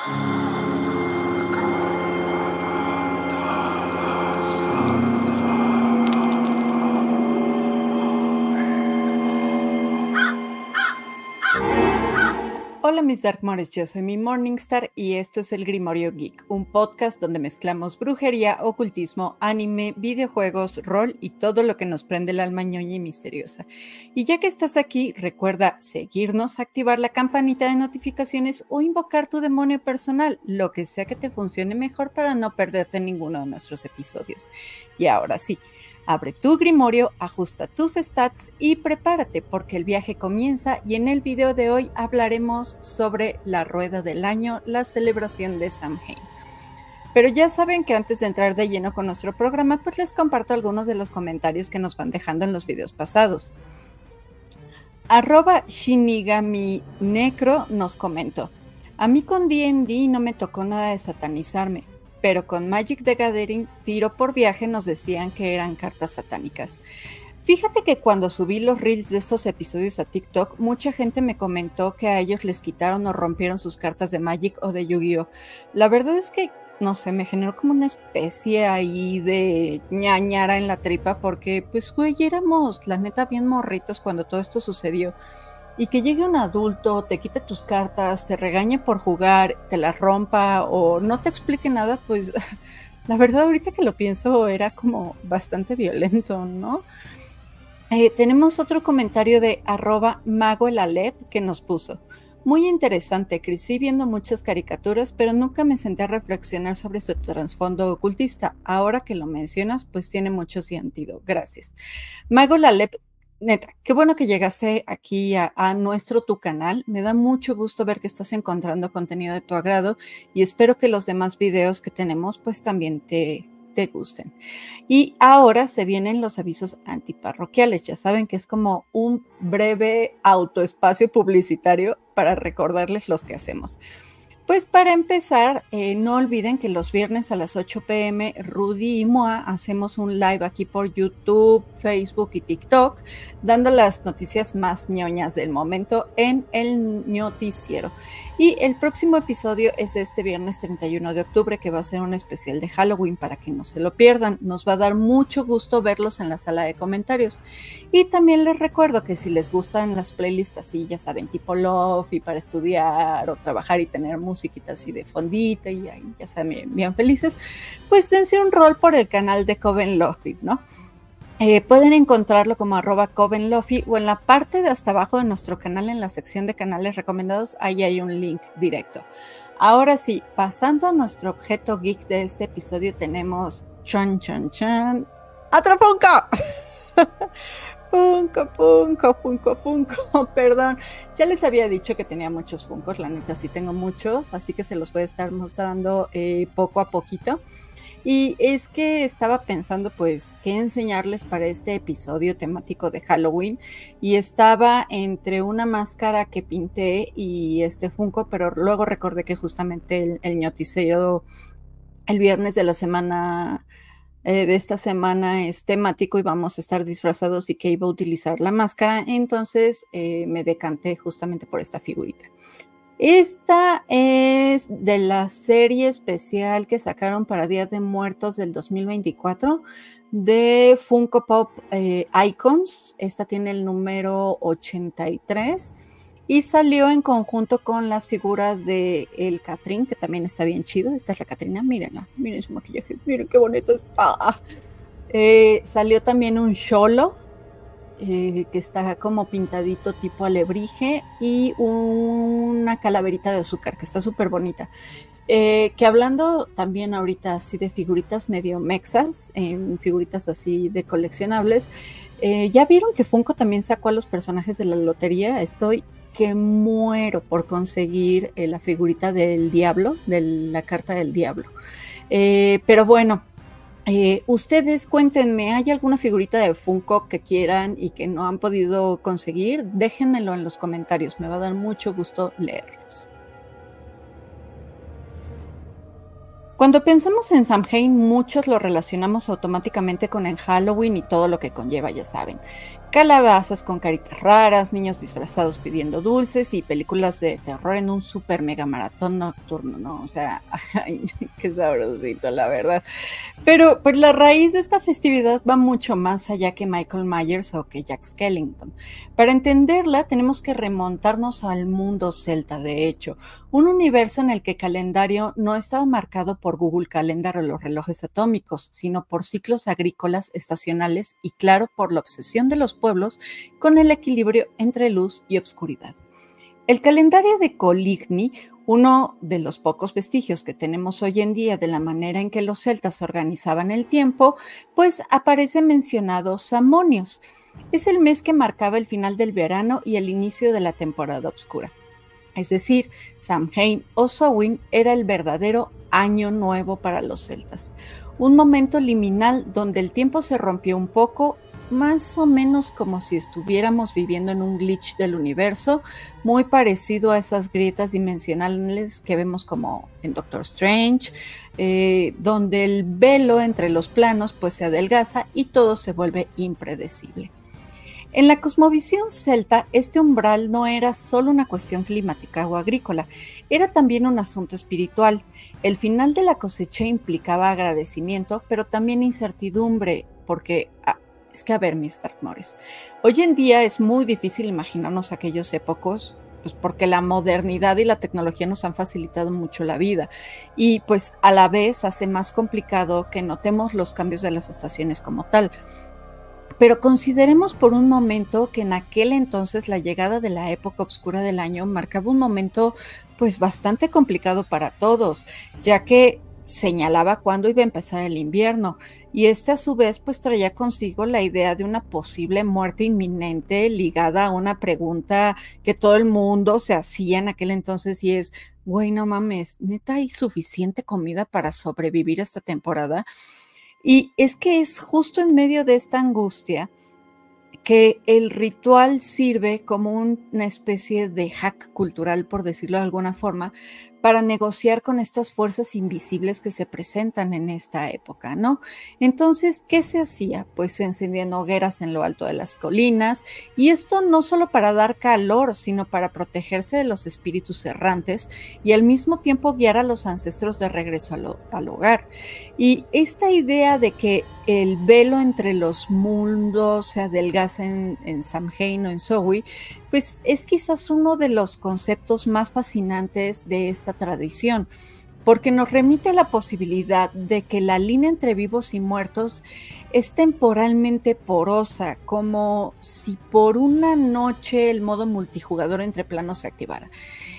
Hola mis Darkmores, yo soy mi Morningstar y esto es el Grimorio Geek, un podcast donde mezclamos brujería, ocultismo, anime, videojuegos, rol y todo lo que nos prende el alma ñoña y misteriosa. Y ya que estás aquí, recuerda seguirnos, activar la campanita de notificaciones o invocar tu demonio personal, lo que sea que te funcione mejor para no perderte ninguno de nuestros episodios. Y ahora sí, abre tu grimorio, ajusta tus stats y prepárate porque el viaje comienza y en el video de hoy hablaremos sobre la rueda del año, la celebración de Samhain. Pero ya saben que antes de entrar de lleno con nuestro programa, pues les comparto algunos de los comentarios que nos van dejando en los videos pasados. @Shinigami-Necro nos comentó: a mí con D&D no me tocó nada de satanizarme, pero con Magic the Gathering, tiro por viaje, nos decían que eran cartas satánicas. Fíjate que cuando subí los reels de estos episodios a TikTok, mucha gente me comentó que a ellos les quitaron o rompieron sus cartas de Magic o de Yu-Gi-Oh! La verdad es que, no sé, me generó como una especie ahí de ñañara en la tripa porque, pues, güey, éramos, la neta, bien morritos cuando todo esto sucedió. Y que llegue un adulto, te quite tus cartas, te regañe por jugar, te las rompa o no te explique nada, pues la verdad ahorita que lo pienso era como bastante violento, ¿no? Tenemos otro comentario de @magoelalep que nos puso: muy interesante, crecí viendo muchas caricaturas, pero nunca me senté a reflexionar sobre su trasfondo ocultista. Ahora que lo mencionas, pues tiene mucho sentido. Gracias. Magoelalep, neta, qué bueno que llegaste aquí a nuestro tu canal. Me da mucho gusto ver que estás encontrando contenido de tu agrado y espero que los demás videos que tenemos pues también te gusten. Y ahora se vienen los avisos antiparroquiales. Ya saben que es como un breve autoespacio publicitario para recordarles los que hacemos. Pues para empezar, no olviden que los viernes a las 8 p.m. Rudy y Moa hacemos un live aquí por YouTube, Facebook y TikTok, dando las noticias más ñoñas del momento en el noticiero. Y el próximo episodio es este viernes 31 de octubre, que va a ser un especial de Halloween para que no se lo pierdan. Nos va a dar mucho gusto verlos en la sala de comentarios. Y también les recuerdo que si les gustan las playlists así, ya saben, tipo Lofi para estudiar o trabajar y tener musiquita así de fondito y ya saben, bien felices, pues dense un rol por el canal de Coven Lofi, ¿no? Pueden encontrarlo como @CovenLofi o en la parte de hasta abajo de nuestro canal, en la sección de canales recomendados, ahí hay un link directo. Ahora sí, pasando a nuestro objeto geek de este episodio, tenemos chan chan chan ¡Atrafunko! Funko, perdón. Ya les había dicho que tenía muchos Funkos, la neta sí tengo muchos, así que se los voy a estar mostrando poco a poquito. Y es que estaba pensando pues qué enseñarles para este episodio temático de Halloween y estaba entre una máscara que pinté y este Funko, pero luego recordé que justamente el ñoticero el viernes de la semana de esta semana es temático y vamos a estar disfrazados y que iba a utilizar la máscara, entonces me decanté justamente por esta figurita. Esta es de la serie especial que sacaron para Día de Muertos del 2024 de Funko Pop Icons. Esta tiene el número 83 y salió en conjunto con las figuras de el Catrín, que también está bien chido. Esta es la Catrina, mírenla, miren su maquillaje, miren qué bonito está. Salió también un Xolo, que está como pintadito tipo alebrije, y una calaverita de azúcar que está súper bonita. Que hablando también ahorita así de figuritas medio mexas, figuritas así de coleccionables, ya vieron que Funko también sacó a los personajes de la lotería. Estoy que muero por conseguir la figurita del diablo, de la carta del diablo. Pero bueno, ustedes cuéntenme, ¿hay alguna figurita de Funko que quieran y que no han podido conseguir? Déjenmelo en los comentarios, me va a dar mucho gusto leerlos. Cuando pensamos en Samhain, muchos lo relacionamos automáticamente con el Halloween y todo lo que conlleva, ya saben. Calabazas con caritas raras, niños disfrazados pidiendo dulces y películas de terror en un super mega maratón nocturno, ¿no? O sea, ay, qué sabrosito, la verdad. Pero pues la raíz de esta festividad va mucho más allá que Michael Myers o que Jack Skellington. Para entenderla tenemos que remontarnos al mundo celta, de hecho, un universo en el que el calendario no estaba marcado por Google Calendar o los relojes atómicos, sino por ciclos agrícolas estacionales y claro, por la obsesión de los pueblos con el equilibrio entre luz y obscuridad. El calendario de Coligny, uno de los pocos vestigios que tenemos hoy en día de la manera en que los celtas organizaban el tiempo, pues aparece mencionado Samonios. Es el mes que marcaba el final del verano y el inicio de la temporada oscura. Es decir, Samhain o Samhain era el verdadero año nuevo para los celtas. Un momento liminal donde el tiempo se rompió un poco, más o menos como si estuviéramos viviendo en un glitch del universo, muy parecido a esas grietas dimensionales que vemos como en Doctor Strange, donde el velo entre los planos pues se adelgaza y todo se vuelve impredecible. En la cosmovisión celta, este umbral no era solo una cuestión climática o agrícola, era también un asunto espiritual. El final de la cosecha implicaba agradecimiento, pero también incertidumbre, porque es que a ver, Mr. Morris, hoy en día es muy difícil imaginarnos aquellos épocos, pues porque la modernidad y la tecnología nos han facilitado mucho la vida y pues a la vez hace más complicado que notemos los cambios de las estaciones como tal. Pero consideremos por un momento que en aquel entonces la llegada de la época oscura del año marcaba un momento pues bastante complicado para todos, ya que señalaba cuándo iba a empezar el invierno y este a su vez pues traía consigo la idea de una posible muerte inminente ligada a una pregunta que todo el mundo se hacía en aquel entonces y es, güey, no mames, ¿neta hay suficiente comida para sobrevivir esta temporada? Y es que es justo en medio de esta angustia que el ritual sirve como una especie de hack cultural, por decirlo de alguna forma, para negociar con estas fuerzas invisibles que se presentan en esta época, ¿no? Entonces, ¿qué se hacía? Pues se encendían hogueras en lo alto de las colinas, y esto no solo para dar calor, sino para protegerse de los espíritus errantes y al mismo tiempo guiar a los ancestros de regreso al hogar. Y esta idea de que el velo entre los mundos se adelgaza en Samhain o en Samhain, pues es quizás uno de los conceptos más fascinantes de esta tradición, porque nos remite a la posibilidad de que la línea entre vivos y muertos es temporalmente porosa, como si por una noche el modo multijugador entre planos se activara.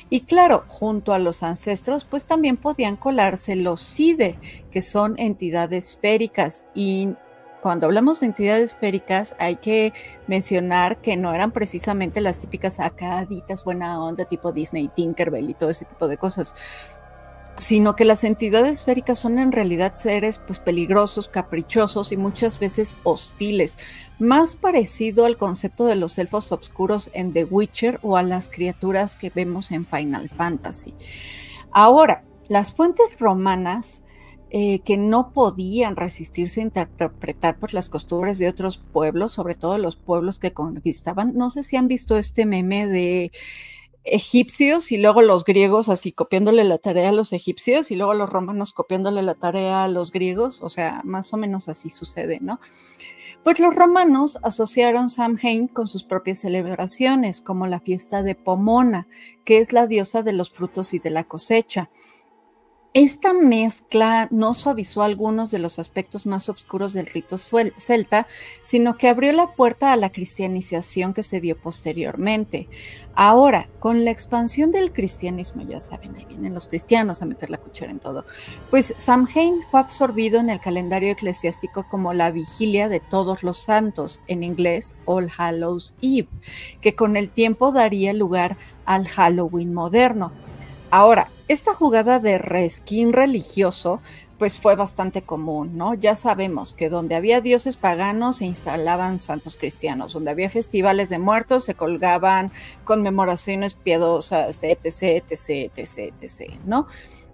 Y claro, junto a los ancestros, pues también podían colarse los Side, que son entidades esféricas. Y cuando hablamos de entidades esféricas, hay que mencionar que no eran precisamente las típicas acaditas buena onda, tipo Disney, Tinkerbell y todo ese tipo de cosas, sino que las entidades esféricas son en realidad seres pues peligrosos, caprichosos y muchas veces hostiles, más parecido al concepto de los elfos oscuros en The Witcher o a las criaturas que vemos en Final Fantasy. Ahora, las fuentes romanas que no podían resistirse a interpretar pues, las costumbres de otros pueblos, sobre todo los pueblos que conquistaban. No sé si han visto este meme de egipcios y luego los griegos así copiándole la tarea a los egipcios y luego los romanos copiándole la tarea a los griegos, o sea, más o menos así sucede, ¿no? Pues los romanos asociaron Samhain con sus propias celebraciones, como la fiesta de Pomona, que es la diosa de los frutos y de la cosecha. Esta mezcla no suavizó algunos de los aspectos más oscuros del rito celta, sino que abrió la puerta a la cristianización que se dio posteriormente. Ahora, con la expansión del cristianismo, ya saben, ahí vienen los cristianos a meter la cuchara en todo, pues Samhain fue absorbido en el calendario eclesiástico como la vigilia de todos los santos, en inglés All Hallows Eve, que con el tiempo daría lugar al Halloween moderno. Ahora, esta jugada de reskin religioso pues fue bastante común, ¿no? Ya sabemos que donde había dioses paganos se instalaban santos cristianos, donde había festivales de muertos se colgaban conmemoraciones piadosas, etc., etc., etc., etc., ¿no?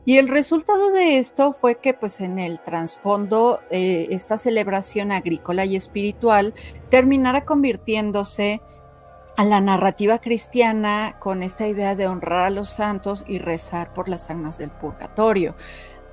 Y el resultado de esto fue que, pues, en el trasfondo, esta celebración agrícola y espiritual terminara convirtiéndose a la narrativa cristiana con esta idea de honrar a los santos y rezar por las almas del purgatorio.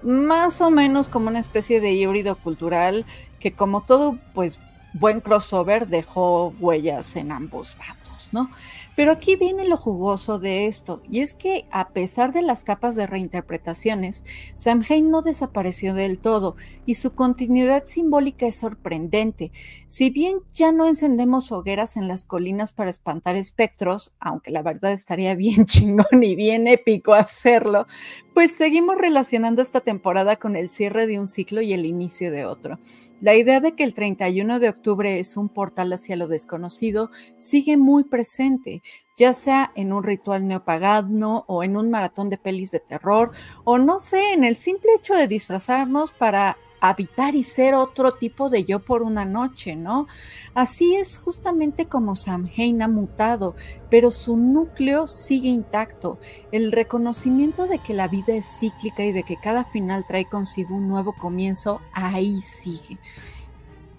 Más o menos como una especie de híbrido cultural que, como todo, pues, buen crossover, dejó huellas en ambos bandos, ¿no? Pero aquí viene lo jugoso de esto, y es que a pesar de las capas de reinterpretaciones, Samhain no desapareció del todo, y su continuidad simbólica es sorprendente. Si bien ya no encendemos hogueras en las colinas para espantar espectros, aunque la verdad estaría bien chingón y bien épico hacerlo, pues seguimos relacionando esta temporada con el cierre de un ciclo y el inicio de otro. La idea de que el 31 de octubre es un portal hacia lo desconocido sigue muy presente, ya sea en un ritual neopagano o en un maratón de pelis de terror, o no sé, en el simple hecho de disfrazarnos para habitar y ser otro tipo de yo por una noche, ¿no? Así es justamente como Samhain ha mutado, pero su núcleo sigue intacto. El reconocimiento de que la vida es cíclica y de que cada final trae consigo un nuevo comienzo, ahí sigue.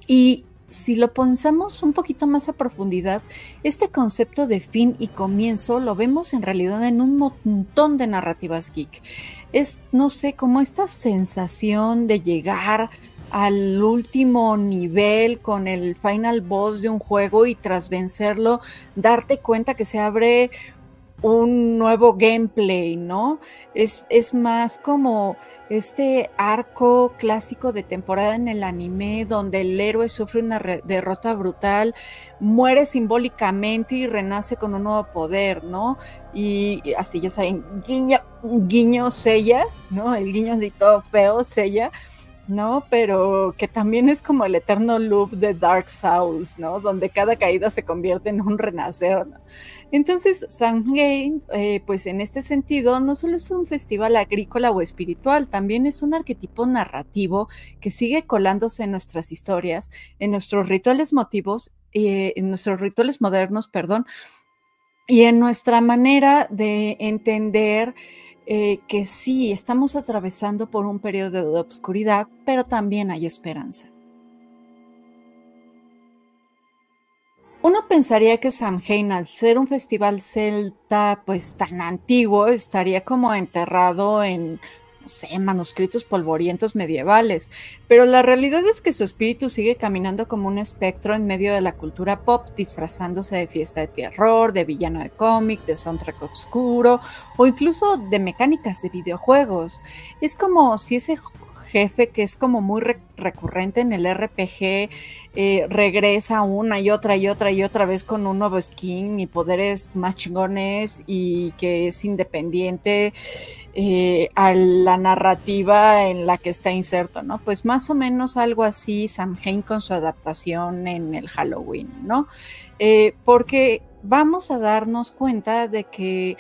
Y si lo pensamos un poquito más a profundidad, este concepto de fin y comienzo lo vemos en realidad en un montón de narrativas geek. Es, no sé, como esta sensación de llegar al último nivel con el final boss de un juego y tras vencerlo darte cuenta que se abre un nuevo gameplay, ¿no? Es más como este arco clásico de temporada en el anime donde el héroe sufre una derrota brutal, muere simbólicamente y renace con un nuevo poder, ¿no? Y así, ya saben, guiño, guiño Seiya, ¿no? El guiño así todo feo, Seiya, ¿no? Pero que también es como el eterno loop de Dark Souls, ¿no? Donde cada caída se convierte en un renacer, ¿no? Entonces, Samhain, pues en este sentido, no solo es un festival agrícola o espiritual, también es un arquetipo narrativo que sigue colándose en nuestras historias, en nuestros rituales motivos, en nuestros rituales modernos, perdón, y en nuestra manera de entender que sí, estamos atravesando por un periodo de obscuridad, pero también hay esperanza. Uno pensaría que Samhain, al ser un festival celta pues tan antiguo, estaría como enterrado en, no sé, manuscritos polvorientos medievales, pero la realidad es que su espíritu sigue caminando como un espectro en medio de la cultura pop, disfrazándose de fiesta de terror, de villano de cómic, de soundtrack oscuro o incluso de mecánicas de videojuegos. Es como si ese jefe que es como muy recurrente en el RPG, regresa una y otra vez con un nuevo skin y poderes más chingones y que es independiente a la narrativa en la que está inserto, ¿no? Pues más o menos algo así Samhain con su adaptación en el Halloween, ¿no? Porque vamos a darnos cuenta de que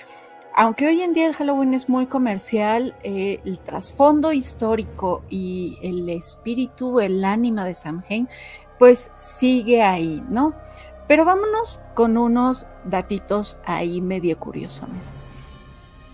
aunque hoy en día el Halloween es muy comercial, el trasfondo histórico y el espíritu, el ánima de Samhain, pues sigue ahí, ¿no? Pero vámonos con unos datitos ahí medio curiosones.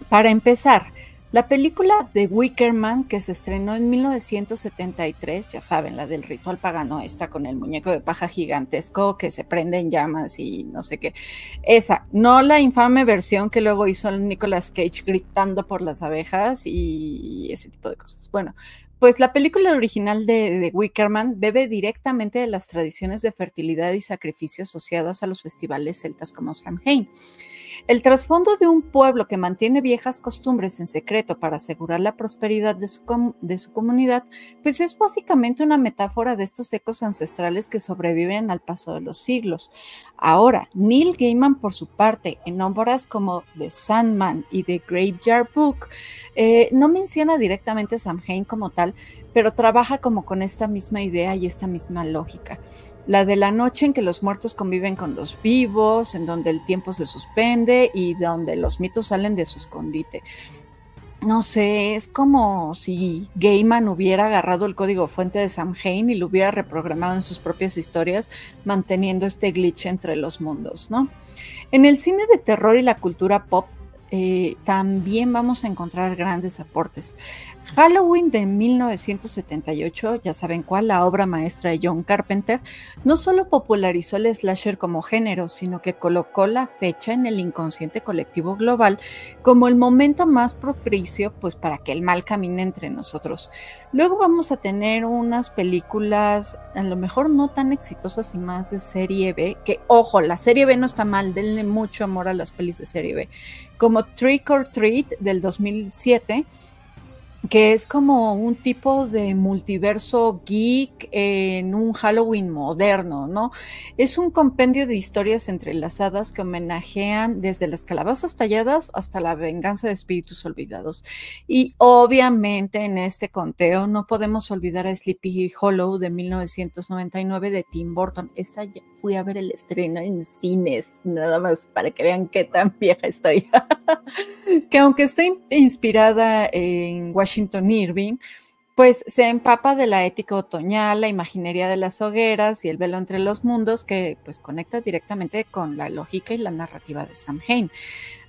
Para empezar, la película The Wicker Man, que se estrenó en 1973, ya saben, la del ritual pagano, esta con el muñeco de paja gigantesco que se prende en llamas y no sé qué. Esa, no la infame versión que luego hizo Nicolas Cage gritando por las abejas y ese tipo de cosas. Bueno, pues la película original de Wicker Man bebe directamente de las tradiciones de fertilidad y sacrificio asociadas a los festivales celtas como Samhain. El trasfondo de un pueblo que mantiene viejas costumbres en secreto para asegurar la prosperidad de su comunidad, pues es básicamente una metáfora de estos ecos ancestrales que sobreviven al paso de los siglos. Ahora, Neil Gaiman, por su parte, en obras como The Sandman y The Graveyard Book, no menciona directamente Samhain como tal, pero trabaja como con esta misma idea y esta misma lógica. La de la noche en que los muertos conviven con los vivos, en donde el tiempo se suspende y donde los mitos salen de su escondite. No sé, es como si Gaiman hubiera agarrado el código fuente de Samhain y lo hubiera reprogramado en sus propias historias, manteniendo este glitch entre los mundos, ¿no? En el cine de terror y la cultura pop, también vamos a encontrar grandes aportes. Halloween de 1978, ya saben cuál, la obra maestra de John Carpenter, no solo popularizó el slasher como género, sino que colocó la fecha en el inconsciente colectivo global como el momento más propicio, pues, para que el mal camine entre nosotros. Luego vamos a tener unas películas, a lo mejor no tan exitosas y más de serie B, que ojo, la serie B no está mal, denle mucho amor a las pelis de serie B, como Trick or Treat del 2007, que es como un tipo de multiverso geek en un Halloween moderno, ¿no? Es un compendio de historias entrelazadas que homenajean desde las calabazas talladas hasta la venganza de espíritus olvidados. Y obviamente en este conteo no podemos olvidar a Sleepy Hollow de 1999 de Tim Burton. Esta ya fui a ver el estreno en cines, nada más para que vean qué tan vieja estoy. Que aunque esté inspirada en Washington Irving, pues se empapa de la ética otoñal, la imaginería de las hogueras y el velo entre los mundos que pues conecta directamente con la lógica y la narrativa de Samhain.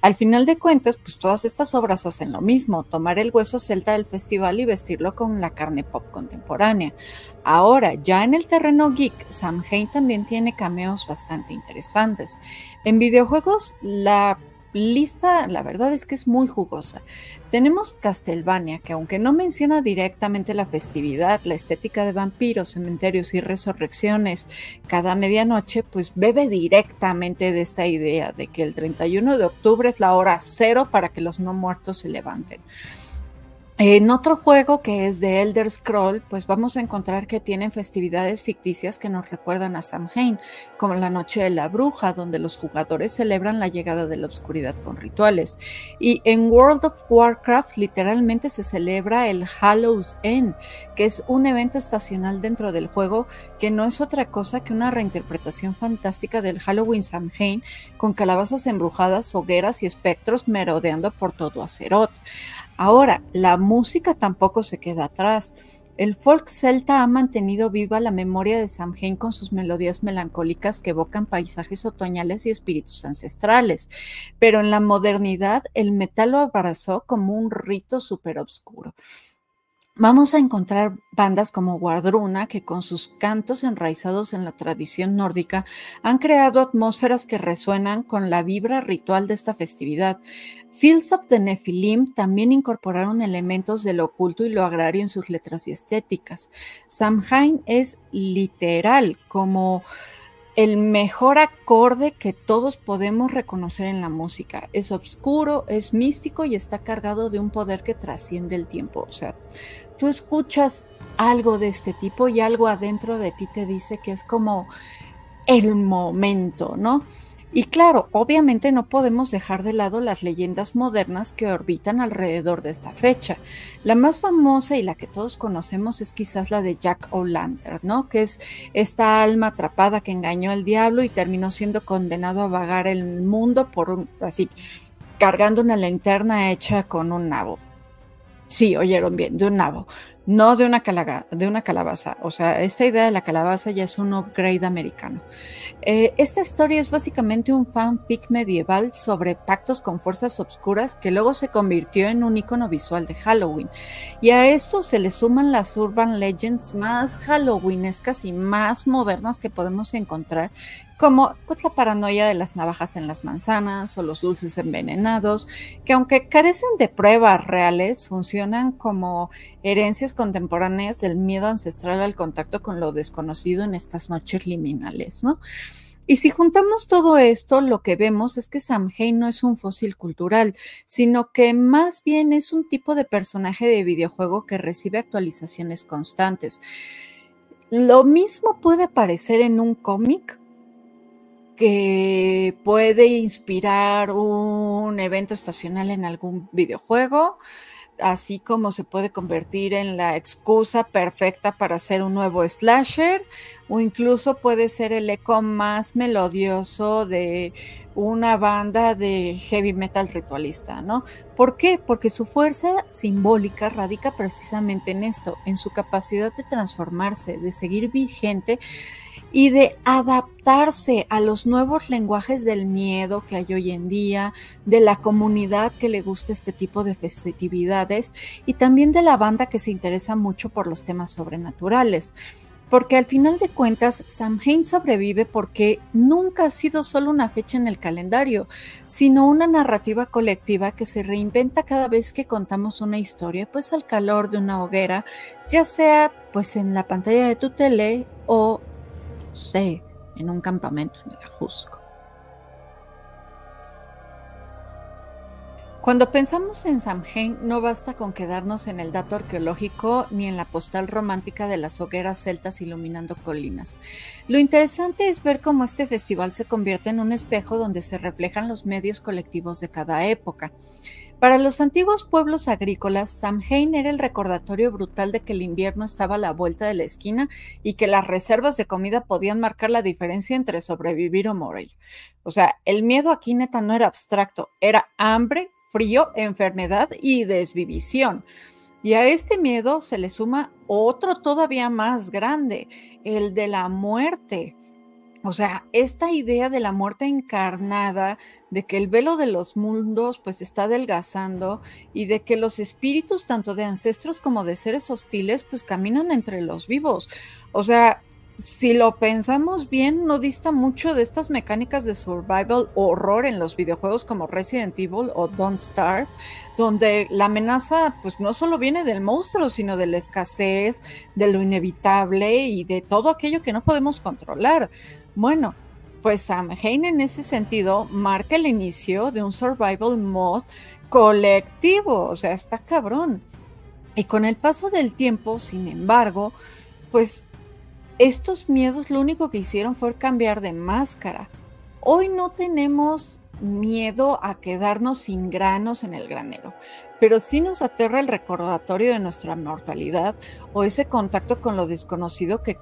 Al final de cuentas, pues todas estas obras hacen lo mismo, tomar el hueso celta del festival y vestirlo con la carne pop contemporánea. Ahora, ya en el terreno geek, Samhain también tiene cameos bastante interesantes. En videojuegos, la lista, la verdad es que es muy jugosa. Tenemos Castlevania, que aunque no menciona directamente la festividad, la estética de vampiros, cementerios y resurrecciones cada medianoche, pues bebe directamente de esta idea de que el 31 de octubre es la hora cero para que los no muertos se levanten. En otro juego que es de Elder Scroll, pues vamos a encontrar que tienen festividades ficticias que nos recuerdan a Samhain, como la Noche de la Bruja, donde los jugadores celebran la llegada de la oscuridad con rituales. Y en World of Warcraft literalmente se celebra el Hallows End, que es un evento estacional dentro del juego que no es otra cosa que una reinterpretación fantástica del Halloween Samhain, con calabazas embrujadas, hogueras y espectros merodeando por todo Azeroth. Ahora, la música tampoco se queda atrás. El folk celta ha mantenido viva la memoria de Samhain con sus melodías melancólicas que evocan paisajes otoñales y espíritus ancestrales, pero en la modernidad el metal lo abrazó como un rito súper obscuro. Vamos a encontrar bandas como Wardruna que con sus cantos enraizados en la tradición nórdica han creado atmósferas que resuenan con la vibra ritual de esta festividad. Fields of the Nephilim también incorporaron elementos de lo oculto y lo agrario en sus letras y estéticas. Samhain es literal como el mejor acorde que todos podemos reconocer en la música. Es oscuro, es místico y está cargado de un poder que trasciende el tiempo. O sea, tú escuchas algo de este tipo y algo adentro de ti te dice que es como el momento, ¿no? Y claro, obviamente no podemos dejar de lado las leyendas modernas que orbitan alrededor de esta fecha. La más famosa y la que todos conocemos es quizás la de Jack O'Lantern, ¿no? Que es esta alma atrapada que engañó al diablo y terminó siendo condenado a vagar el mundo así, cargando una linterna hecha con un nabo. Sí, oyeron bien, de un nabo, no de una calabaza. O sea, esta idea de la calabaza ya es un upgrade americano. Esta historia es básicamente un fanfic medieval sobre pactos con fuerzas obscuras que luego se convirtió en un icono visual de Halloween. Y a esto se le suman las urban legends más halloweenescas y más modernas que podemos encontrar, como pues la paranoia de las navajas en las manzanas o los dulces envenenados, que aunque carecen de pruebas reales, funcionan como herencias contemporáneas del miedo ancestral al contacto con lo desconocido en estas noches liminales, ¿no? Y si juntamos todo esto, lo que vemos es que Samhain no es un fósil cultural, sino que más bien es un tipo de personaje de videojuego que recibe actualizaciones constantes. Lo mismo puede parecer en un cómic, que puede inspirar un evento estacional en algún videojuego, así como se puede convertir en la excusa perfecta para hacer un nuevo slasher, o incluso puede ser el eco más melodioso de una banda de heavy metal ritualista, ¿no? ¿Por qué? Porque su fuerza simbólica radica precisamente en esto, en su capacidad de transformarse, de seguir vigente y de adaptarse a los nuevos lenguajes del miedo que hay hoy en día, de la comunidad que le gusta este tipo de festividades y también de la banda que se interesa mucho por los temas sobrenaturales. Porque al final de cuentas, Samhain sobrevive porque nunca ha sido solo una fecha en el calendario, sino una narrativa colectiva que se reinventa cada vez que contamos una historia, pues al calor de una hoguera, ya sea pues en la pantalla de tu tele o, no sé, en un campamento en el Ajusco. Cuando pensamos en Samhain, no basta con quedarnos en el dato arqueológico ni en la postal romántica de las hogueras celtas iluminando colinas. Lo interesante es ver cómo este festival se convierte en un espejo donde se reflejan los medios colectivos de cada época. Para los antiguos pueblos agrícolas, Samhain era el recordatorio brutal de que el invierno estaba a la vuelta de la esquina y que las reservas de comida podían marcar la diferencia entre sobrevivir o morir. O sea, el miedo aquí neta no era abstracto, era hambre, frío, enfermedad y desvivisión. Y a este miedo se le suma otro todavía más grande, el de la muerte. O sea, esta idea de la muerte encarnada, de que el velo de los mundos pues está adelgazando y de que los espíritus tanto de ancestros como de seres hostiles pues caminan entre los vivos. O sea, si lo pensamos bien, no dista mucho de estas mecánicas de survival horror en los videojuegos como Resident Evil o Don't Starve, donde la amenaza pues no solo viene del monstruo, sino de la escasez, de lo inevitable y de todo aquello que no podemos controlar. Bueno, pues Samhain en ese sentido marca el inicio de un survival mod colectivo, o sea, está cabrón. Y con el paso del tiempo, sin embargo, pues estos miedos lo único que hicieron fue cambiar de máscara. Hoy no tenemos miedo a quedarnos sin granos en el granero, pero sí nos aterra el recordatorio de nuestra mortalidad o ese contacto con lo desconocido que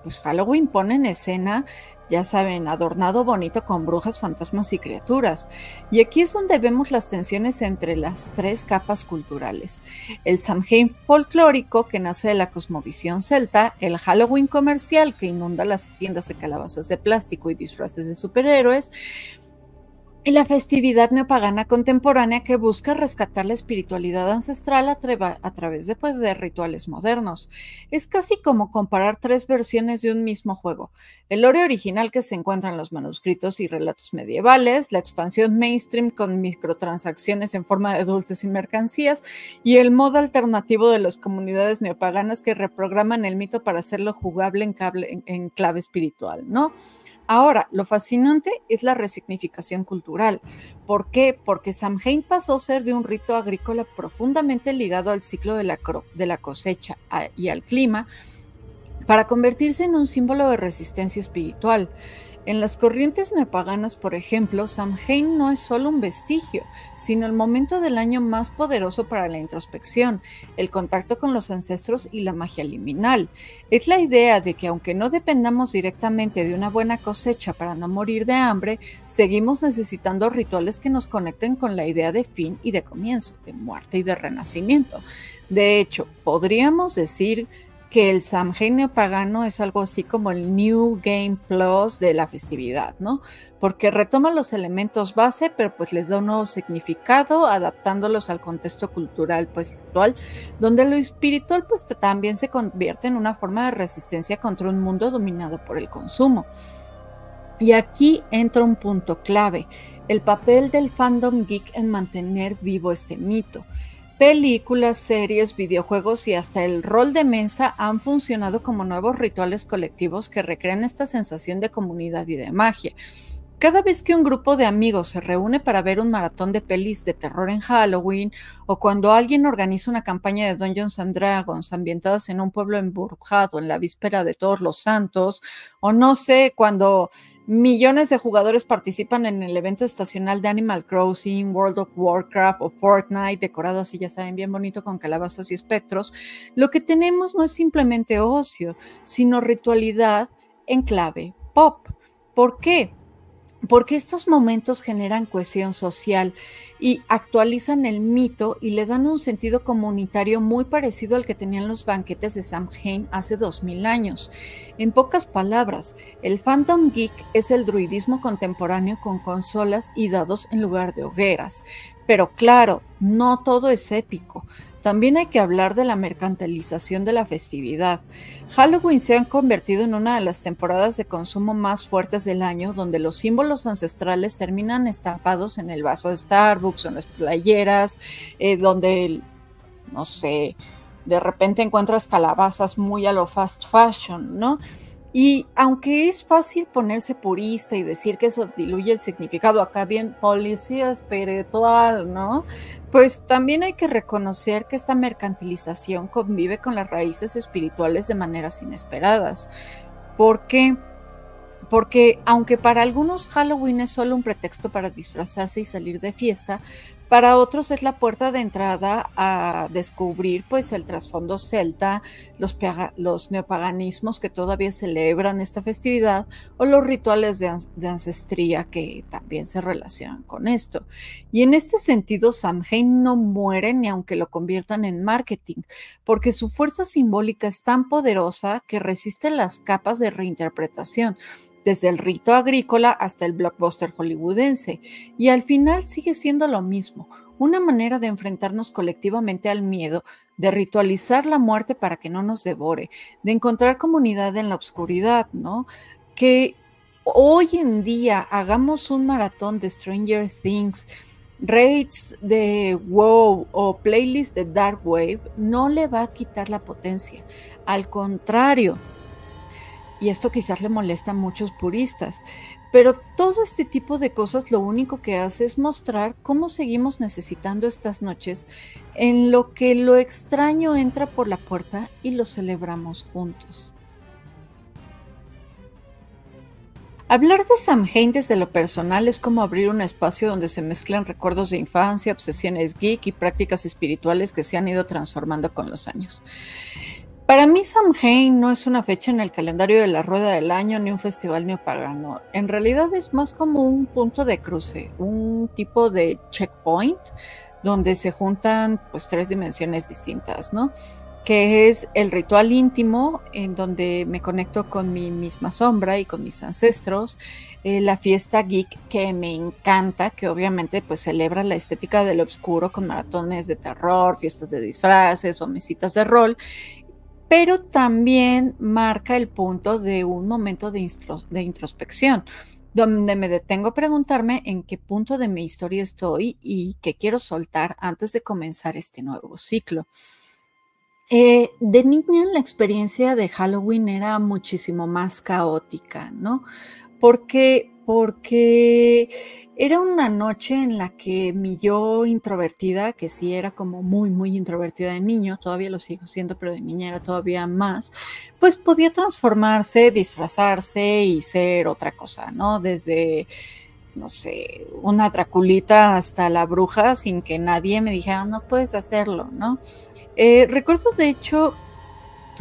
pues Halloween pone en escena, ya saben, adornado bonito con brujas, fantasmas y criaturas. Y aquí es donde vemos las tensiones entre las tres capas culturales. El Samhain folclórico, que nace de la cosmovisión celta, el Halloween comercial, que inunda las tiendas de calabazas de plástico y disfraces de superhéroes, y la festividad neopagana contemporánea que busca rescatar la espiritualidad ancestral a través de, pues, de rituales modernos. Es casi como comparar tres versiones de un mismo juego. El lore original que se encuentra en los manuscritos y relatos medievales, la expansión mainstream con microtransacciones en forma de dulces y mercancías, y el modo alternativo de las comunidades neopaganas que reprograman el mito para hacerlo jugable en clave espiritual, ¿no? Ahora, lo fascinante es la resignificación cultural. ¿Por qué? Porque Samhain pasó a ser de un rito agrícola profundamente ligado al ciclo de la cosecha y al clima, para convertirse en un símbolo de resistencia espiritual. En las corrientes neopaganas, por ejemplo, Samhain no es solo un vestigio, sino el momento del año más poderoso para la introspección, el contacto con los ancestros y la magia liminal. Es la idea de que aunque no dependamos directamente de una buena cosecha para no morir de hambre, seguimos necesitando rituales que nos conecten con la idea de fin y de comienzo, de muerte y de renacimiento. De hecho, podríamos decir que el Samhain neopagano es algo así como el New Game Plus de la festividad, ¿no? Porque retoma los elementos base, pero pues les da un nuevo significado, adaptándolos al contexto cultural pues actual, donde lo espiritual pues también se convierte en una forma de resistencia contra un mundo dominado por el consumo. Y aquí entra un punto clave, el papel del fandom geek en mantener vivo este mito. Películas, series, videojuegos y hasta el rol de mesa han funcionado como nuevos rituales colectivos que recrean esta sensación de comunidad y de magia. Cada vez que un grupo de amigos se reúne para ver un maratón de pelis de terror en Halloween, o cuando alguien organiza una campaña de Dungeons and Dragons ambientadas en un pueblo embrujado en la víspera de Todos los Santos, o no sé, cuando millones de jugadores participan en el evento estacional de Animal Crossing, World of Warcraft o Fortnite, decorado así, ya saben, bien bonito con calabazas y espectros, lo que tenemos no es simplemente ocio, sino ritualidad en clave pop. ¿Por qué? porque estos momentos generan cohesión social y actualizan el mito y le dan un sentido comunitario muy parecido al que tenían los banquetes de Samhain hace 2000 años. En pocas palabras, el fandom geek es el druidismo contemporáneo con consolas y dados en lugar de hogueras. Pero claro, no todo es épico. También hay que hablar de la mercantilización de la festividad. Halloween se ha convertido en una de las temporadas de consumo más fuertes del año, donde los símbolos ancestrales terminan estampados en el vaso de Starbucks o en las playeras, donde, no sé, de repente encuentras calabazas muy a lo fast fashion, ¿no? Y aunque es fácil ponerse purista y decir que eso diluye el significado, acá bien policía espiritual, ¿no? Pues también hay que reconocer que esta mercantilización convive con las raíces espirituales de maneras inesperadas. ¿Por qué? Porque aunque para algunos Halloween es solo un pretexto para disfrazarse y salir de fiesta, para otros es la puerta de entrada a descubrir pues el trasfondo celta, los neopaganismos que todavía celebran esta festividad o los rituales de ancestría que también se relacionan con esto. Y en este sentido, Samhain no muere ni aunque lo conviertan en marketing, porque su fuerza simbólica es tan poderosa que resiste las capas de reinterpretación desde el rito agrícola hasta el blockbuster hollywoodense, y al final sigue siendo lo mismo, una manera de enfrentarnos colectivamente al miedo, de ritualizar la muerte para que no nos devore, de encontrar comunidad en la oscuridad, ¿no? Que hoy en día hagamos un maratón de Stranger Things, raids de WoW o playlist de Dark Wave no le va a quitar la potencia, al contrario, y esto quizás le molesta a muchos puristas, pero todo este tipo de cosas lo único que hace es mostrar cómo seguimos necesitando estas noches en lo que lo extraño entra por la puerta y lo celebramos juntos. Hablar de Samhain desde lo personal es como abrir un espacio donde se mezclan recuerdos de infancia, obsesiones geek y prácticas espirituales que se han ido transformando con los años. Para mí Samhain no es una fecha en el calendario de la rueda del año ni un festival neopagano. En realidad es más como un punto de cruce, un tipo de checkpoint donde se juntan pues tres dimensiones distintas, ¿no? Que es el ritual íntimo en donde me conecto con mi misma sombra y con mis ancestros, la fiesta geek que me encanta, que obviamente pues celebra la estética del oscuro con maratones de terror, fiestas de disfraces o mesitas de rol, pero también marca el punto de un momento de introspección, donde me detengo a preguntarme en qué punto de mi historia estoy y qué quiero soltar antes de comenzar este nuevo ciclo. De niña la experiencia de Halloween era muchísimo más caótica, ¿no? Porque era una noche en la que mi yo introvertida, que sí era como muy, muy introvertida de niño, todavía lo sigo siendo, pero de niña era todavía más, pues podía transformarse, disfrazarse y ser otra cosa, ¿no? Desde, no sé, una Draculita hasta la bruja sin que nadie me dijera, no puedes hacerlo, ¿no? Recuerdo de hecho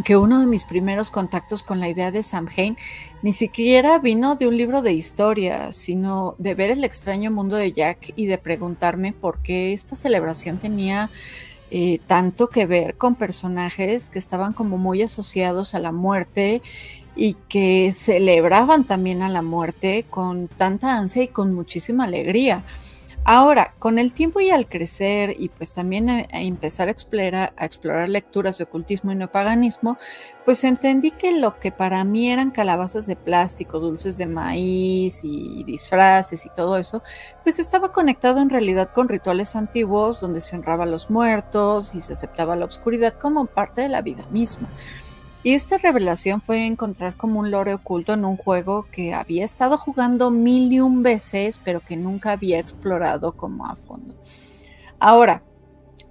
que uno de mis primeros contactos con la idea de Samhain ni siquiera vino de un libro de historia, sino de ver el extraño mundo de Jack y de preguntarme por qué esta celebración tenía tanto que ver con personajes que estaban como muy asociados a la muerte y que celebraban también a la muerte con tanta ansia y con muchísima alegría. Ahora, con el tiempo y al crecer y pues también a empezar a explorar lecturas de ocultismo y neopaganismo, pues entendí que lo que para mí eran calabazas de plástico, dulces de maíz y disfraces y todo eso, pues estaba conectado en realidad con rituales antiguos donde se honraba a los muertos y se aceptaba la oscuridad como parte de la vida misma. Y esta revelación fue encontrar como un lore oculto en un juego que había estado jugando mil y un veces, pero que nunca había explorado como a fondo. Ahora,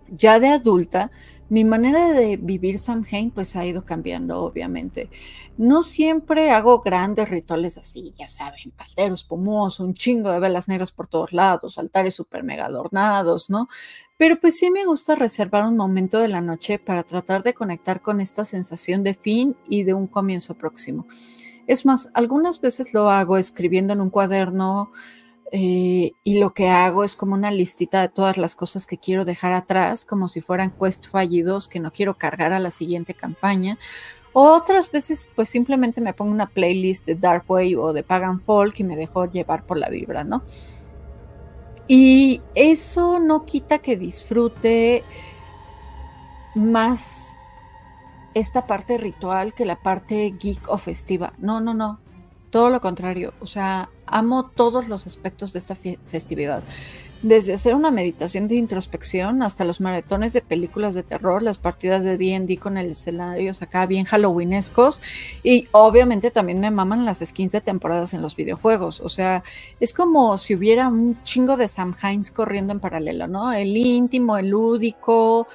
ya de adulta, mi manera de vivir Samhain pues ha ido cambiando, obviamente. No siempre hago grandes rituales así, ya saben, caldero espumoso, un chingo de velas negras por todos lados, altares super mega adornados, ¿no? Pero pues sí me gusta reservar un momento de la noche para tratar de conectar con esta sensación de fin y de un comienzo próximo. Es más, algunas veces lo hago escribiendo en un cuaderno y lo que hago es como una listita de todas las cosas que quiero dejar atrás, como si fueran quests fallidos que no quiero cargar a la siguiente campaña. Otras veces pues simplemente me pongo una playlist de Darkwave o de Pagan Folk y me dejo llevar por la vibra, ¿no? Y eso no quita que disfrute más esta parte ritual que la parte geek o festiva. No, no, no. Todo lo contrario. O sea, amo todos los aspectos de esta festividad. Desde hacer una meditación de introspección hasta los maratones de películas de terror, las partidas de D&D con escenarios acá bien halloweenescos y obviamente también me maman las skins de temporadas en los videojuegos. O sea, es como si hubiera un chingo de Samhains corriendo en paralelo, ¿no? El íntimo, el lúdico,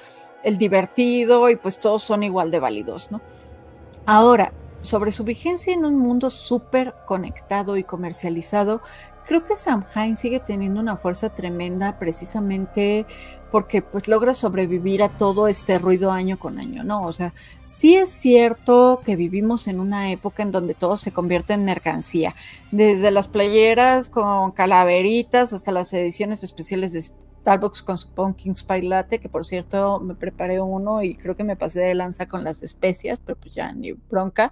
el divertido y pues todos son igual de válidos, ¿no? Ahora, sobre su vigencia en un mundo súper conectado y comercializado, creo que Samhain sigue teniendo una fuerza tremenda precisamente porque pues logra sobrevivir a todo este ruido año con año, ¿no? O sea, sí es cierto que vivimos en una época en donde todo se convierte en mercancía, desde las playeras con calaveritas hasta las ediciones especiales de Starbucks con su Pumpkin Spice Latte, que por cierto me preparé uno y creo que me pasé de lanza con las especias, pero pues ya ni bronca,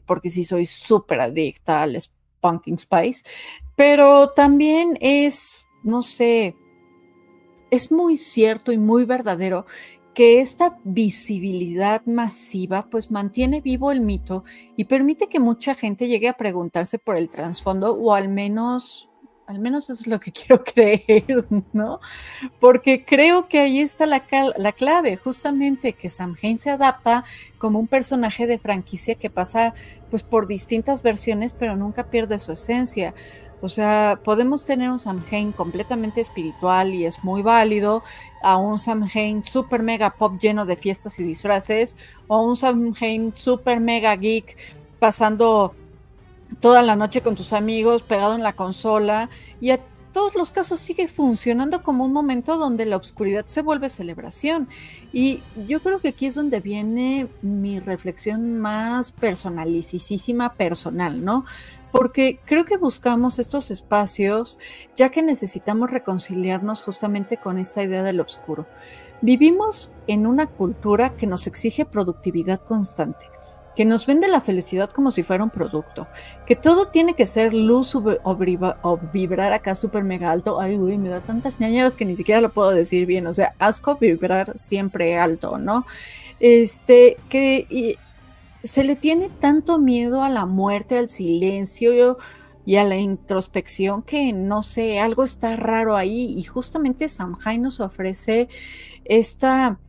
porque sí soy súper adicta al Pumpkin Spice, pero también es, no sé, es muy cierto y muy verdadero que esta visibilidad masiva pues mantiene vivo el mito y permite que mucha gente llegue a preguntarse por el trasfondo o al menos eso es lo que quiero creer, ¿no? Porque creo que ahí está la clave, justamente que Samhain se adapta como un personaje de franquicia que pasa pues por distintas versiones, pero nunca pierde su esencia. O sea, podemos tener un Samhain completamente espiritual y es muy válido, a un Samhain super mega pop lleno de fiestas y disfraces, o un Samhain super mega geek pasando toda la noche con tus amigos, pegado en la consola, y a todos los casos sigue funcionando como un momento donde la oscuridad se vuelve celebración. Y yo creo que aquí es donde viene mi reflexión más personalicísima personal, ¿no? Porque creo que buscamos estos espacios ya que necesitamos reconciliarnos justamente con esta idea del oscuro. Vivimos en una cultura que nos exige productividad constante, que nos vende la felicidad como si fuera un producto, que todo tiene que ser luz o vibrar acá súper mega alto. Ay, güey, me da tantas ñañeras que ni siquiera lo puedo decir bien. O sea, asco vibrar siempre alto, ¿no? Que se le tiene tanto miedo a la muerte, al silencio y a la introspección que, no sé, algo está raro ahí. Y justamente Samhain nos ofrece esta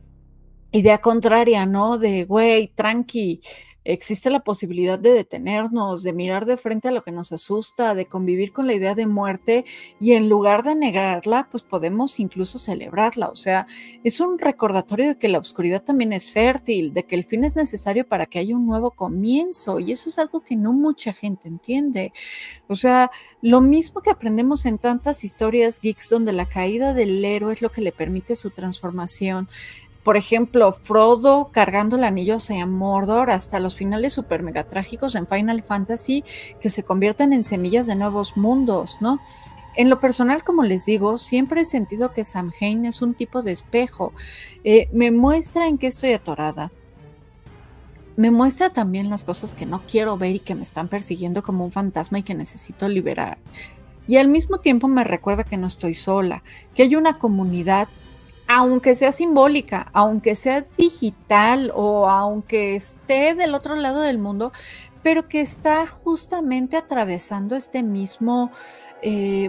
idea contraria, ¿no? De, güey, tranqui, existe la posibilidad de detenernos, de mirar de frente a lo que nos asusta, de convivir con la idea de muerte y en lugar de negarla, pues podemos incluso celebrarla. O sea, es un recordatorio de que la oscuridad también es fértil, de que el fin es necesario para que haya un nuevo comienzo y eso es algo que no mucha gente entiende. O sea, lo mismo que aprendemos en tantas historias geeks donde la caída del héroe es lo que le permite su transformación. Por ejemplo, Frodo cargando el anillo hacia Mordor hasta los finales super mega trágicos en Final Fantasy que se convierten en semillas de nuevos mundos, ¿no? En lo personal, como les digo, siempre he sentido que Samhain es un tipo de espejo. Me muestra en qué estoy atorada. Me muestra también las cosas que no quiero ver y que me están persiguiendo como un fantasma y que necesito liberar. Y al mismo tiempo me recuerda que no estoy sola, que hay una comunidad, aunque sea simbólica, aunque sea digital o aunque esté del otro lado del mundo, pero que está justamente atravesando este mismo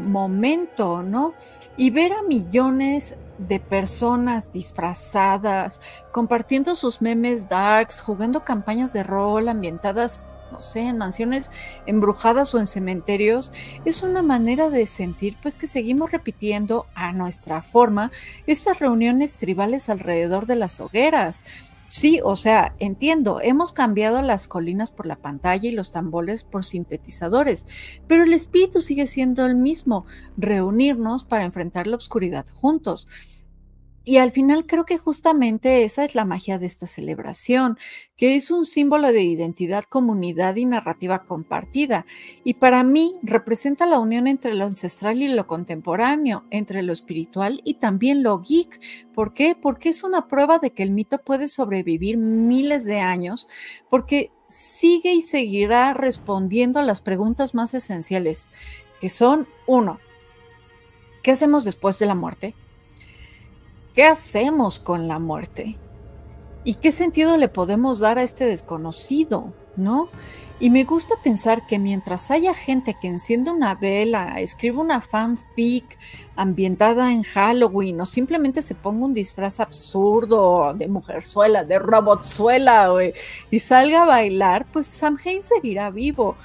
momento, ¿no? Y ver a millones de personas disfrazadas, compartiendo sus memes darks, jugando campañas de rol ambientadas, no sé, en mansiones embrujadas o en cementerios, es una manera de sentir pues que seguimos repitiendo a nuestra forma estas reuniones tribales alrededor de las hogueras. Sí, o sea, entiendo, hemos cambiado las colinas por la pantalla y los tambores por sintetizadores, pero el espíritu sigue siendo el mismo, reunirnos para enfrentar la oscuridad juntos. Y al final creo que justamente esa es la magia de esta celebración, que es un símbolo de identidad, comunidad y narrativa compartida. Y para mí representa la unión entre lo ancestral y lo contemporáneo, entre lo espiritual y también lo geek. ¿Por qué? Porque es una prueba de que el mito puede sobrevivir miles de años, porque sigue y seguirá respondiendo a las preguntas más esenciales, que son, uno, ¿qué hacemos después de la muerte? ¿Qué hacemos con la muerte? ¿Y qué sentido le podemos dar a este desconocido? ¿No? Y me gusta pensar que mientras haya gente que enciende una vela, escriba una fanfic ambientada en Halloween o simplemente se ponga un disfraz absurdo de mujerzuela, de robotzuela y salga a bailar, pues Samhain seguirá vivo.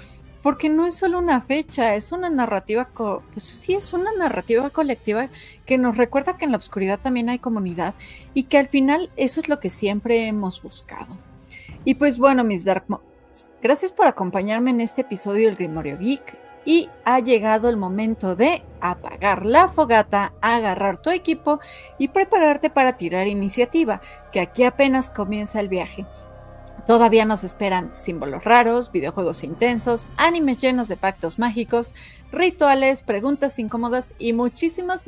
Porque no es solo una fecha, es una narrativa, pues sí, es una narrativa colectiva que nos recuerda que en la oscuridad también hay comunidad y que al final eso es lo que siempre hemos buscado. Y pues bueno, mis Dark Moms, gracias por acompañarme en este episodio del Grimorio Geek y ha llegado el momento de apagar la fogata, agarrar tu equipo y prepararte para tirar iniciativa, que aquí apenas comienza el viaje. Todavía nos esperan símbolos raros, videojuegos intensos, animes llenos de pactos mágicos, rituales, preguntas incómodas y muchísimas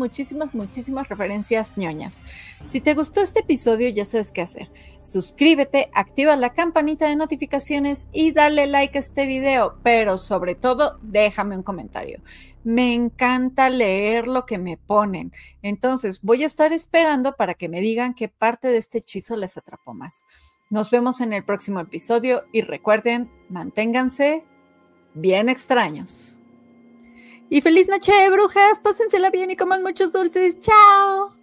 referencias ñoñas. Si te gustó este episodio ya sabes qué hacer. Suscríbete, activa la campanita de notificaciones y dale like a este video, pero sobre todo déjame un comentario. Me encanta leer lo que me ponen, entonces voy a estar esperando para que me digan qué parte de este hechizo les atrapó más. Nos vemos en el próximo episodio y recuerden, manténganse bien extraños. Y feliz noche, brujas, pásensela bien y coman muchos dulces. ¡Chao!